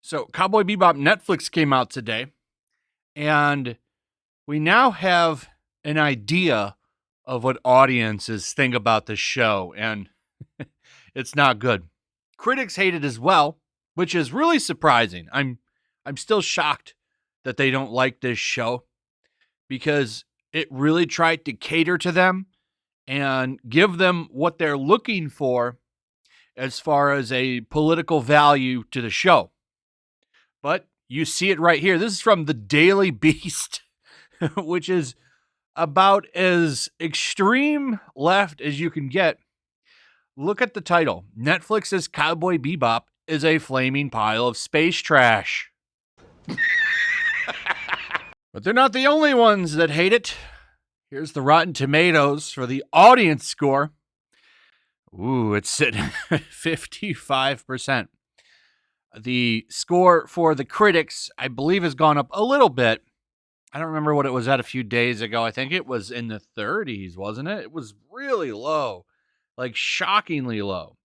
So, Cowboy Bebop Netflix came out today, and we now have an idea of what audiences think about the show, and it's not good. Critics hate it as well, which is really surprising. I'm still shocked that they don't like this show because it really tried to cater to them and give them what they're looking for as far as a political value to the show. But you see it right here. This is from the Daily Beast, which is about as extreme left as you can get. Look at the title. Netflix's Cowboy Bebop is a flaming pile of space trash. But they're not the only ones that hate it. Here's the Rotten Tomatoes for the audience score. Ooh, it's sitting at 55%. The score for the critics, I believe, has gone up a little bit. I don't remember what it was at a few days ago. I think it was in the 30s, wasn't it? It was really low, like shockingly low.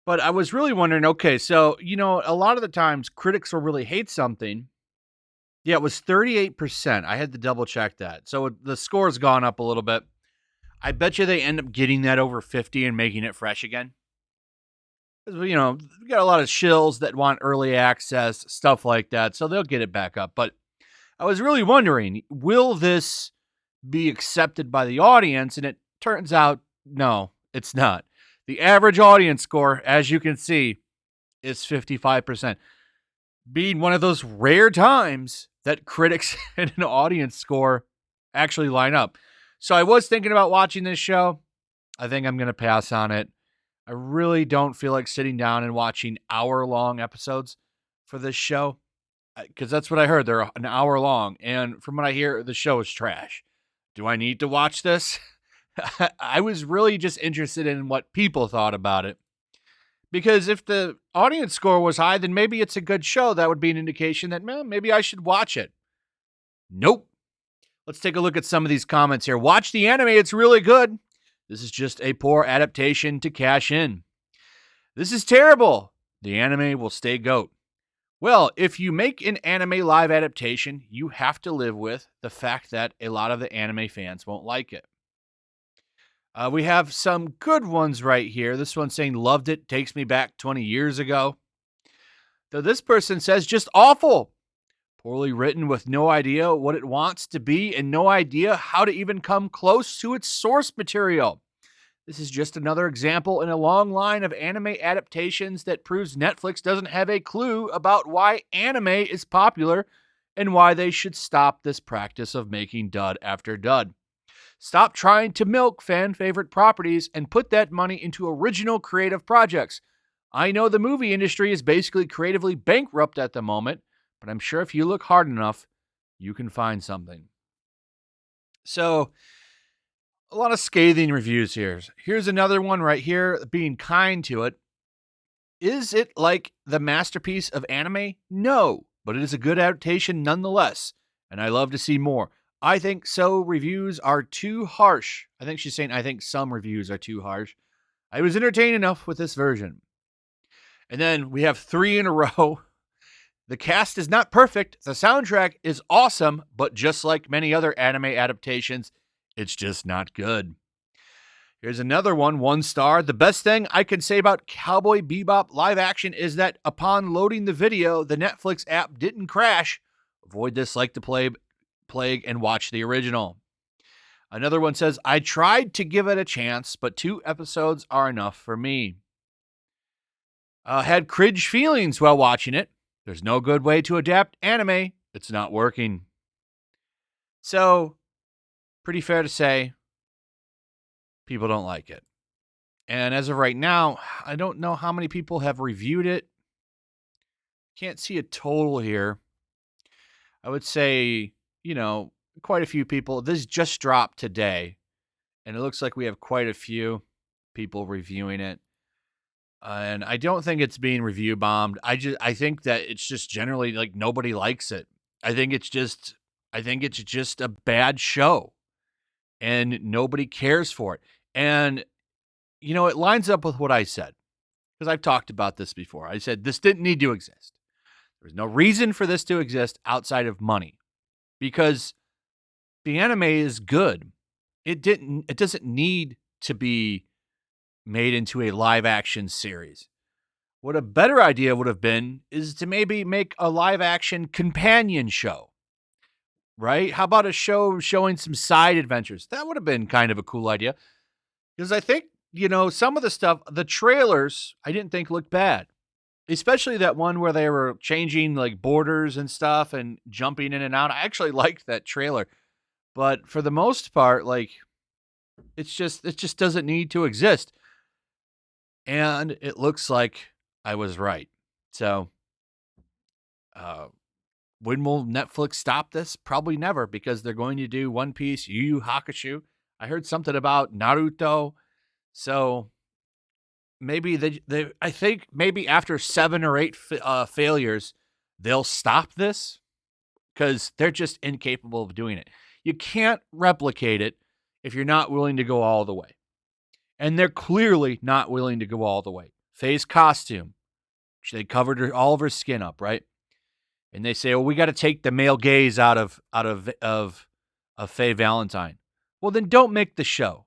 But I was really wondering, okay, so, a lot of the times critics will really hate something. Yeah, it was 38%. I had to double check that. So the score's gone up a little bit. I bet you they end up getting that over 50 and making it fresh again. Because, we got a lot of shills that want early access, stuff like that, so they'll get it back up. But I was really wondering, will this be accepted by the audience? And it turns out, no, it's not. The average audience score, as you can see, is 55%. Being one of those rare times that critics and an audience score actually line up. So I was thinking about watching this show. I think I'm going to pass on it. I really don't feel like sitting down and watching hour-long episodes for this show, because that's what I heard. They're an hour long, and from what I hear, the show is trash. Do I need to watch this? I was really just interested in what people thought about it, because if the audience score was high, then maybe it's a good show. That would be an indication that, maybe I should watch it. Nope. Let's take a look at some of these comments here. Watch the anime. It's really good. This is just a poor adaptation to cash in. This is terrible. The anime will stay GOAT. Well, if you make an anime live adaptation, you have to live with the fact that a lot of the anime fans won't like it. We have some good ones right here. This one's saying, loved it, takes me back 20 years ago. Though this person says, just awful. Poorly written with no idea what it wants to be and no idea how to even come close to its source material. This is just another example in a long line of anime adaptations that proves Netflix doesn't have a clue about why anime is popular and why they should stop this practice of making dud after dud. Stop trying to milk fan-favorite properties and put that money into original creative projects. I know the movie industry is basically creatively bankrupt at the moment, but I'm sure if you look hard enough, you can find something. So, a lot of scathing reviews here. Here's another one right here, being kind to it. Is it like the masterpiece of anime? No, but it is a good adaptation nonetheless, and I love to see more. I think so. Reviews are too harsh. I think she's saying, I think some reviews are too harsh. I was entertained enough with this version. And then we have 3 in a row. The cast is not perfect. The soundtrack is awesome, but just like many other anime adaptations, it's just not good. Here's another one, 1 star. The best thing I can say about Cowboy Bebop live action is that upon loading the video, the Netflix app didn't crash. Avoid this like the plague and watch the original. Another one says, I tried to give it a chance, but 2 episodes are enough for me. Had cringe feelings while watching it. There's no good way to adapt anime. It's not working. So, pretty fair to say, people don't like it. And as of right now, I don't know how many people have reviewed it. Can't see a total here. I would say, quite a few people. This just dropped today, and it looks like we have quite a few people reviewing it. And I don't think it's being review bombed. I think that it's just generally like nobody likes it. I think it's just a bad show. and nobody cares for it. And, you know, it lines up with what I said, because I've talked about this before. I said this didn't need to exist. There's no reason for this to exist outside of money, because the anime is good. It doesn't need to be made into a live action series. What a better idea would have been is to maybe make a live action companion show, right? How about a show showing some side adventures? That would have been kind of a cool idea, because I think, you know, some of the stuff, the trailers, I didn't think looked bad. Especially that one where they were changing like borders and stuff and jumping in and out. I actually liked that trailer. But for the most part, like, it just doesn't need to exist. And it looks like I was right. So, when will Netflix stop this? Probably never, because they're going to do One Piece, Yu Yu Hakusho. I heard something about Naruto. So maybe I think maybe after 7 or 8 failures, they'll stop this, because they're just incapable of doing it. You can't replicate it if you're not willing to go all the way. And they're clearly not willing to go all the way. Faye's costume, they covered all of her skin up, right? And they say, "Oh, we got to take the male gaze out of Faye Valentine." Well, then don't make the show.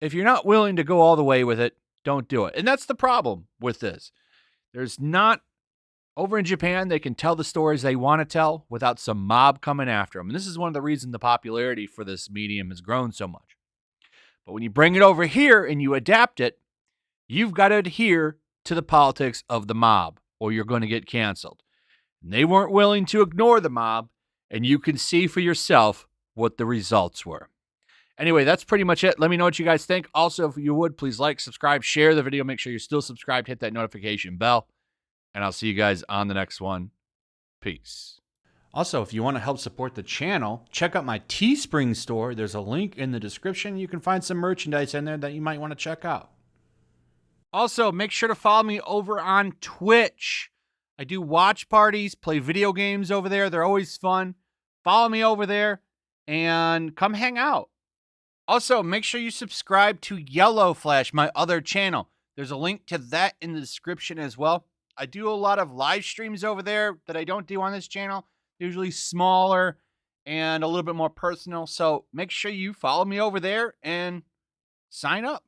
If you're not willing to go all the way with it, don't do it. And that's the problem with this. There's not, over in Japan, they can tell the stories they want to tell without some mob coming after them. And this is one of the reasons the popularity for this medium has grown so much. But when you bring it over here and you adapt it, you've got to adhere to the politics of the mob, or you're going to get canceled. And they weren't willing to ignore the mob, and you can see for yourself what the results were. Anyway, that's pretty much it. Let me know what you guys think. Also, if you would, please like, subscribe, share the video. Make sure you're still subscribed. Hit that notification bell. And I'll see you guys on the next one. Peace. Also, if you want to help support the channel, check out my Teespring store. There's a link in the description. You can find some merchandise in there that you might want to check out. Also, make sure to follow me over on Twitch. I do watch parties, play video games over there. They're always fun. Follow me over there and come hang out. Also, make sure you subscribe to YellowFlash, my other channel. There's a link to that in the description as well. I do a lot of live streams over there that I don't do on this channel. Usually smaller and a little bit more personal. So make sure you follow me over there and sign up.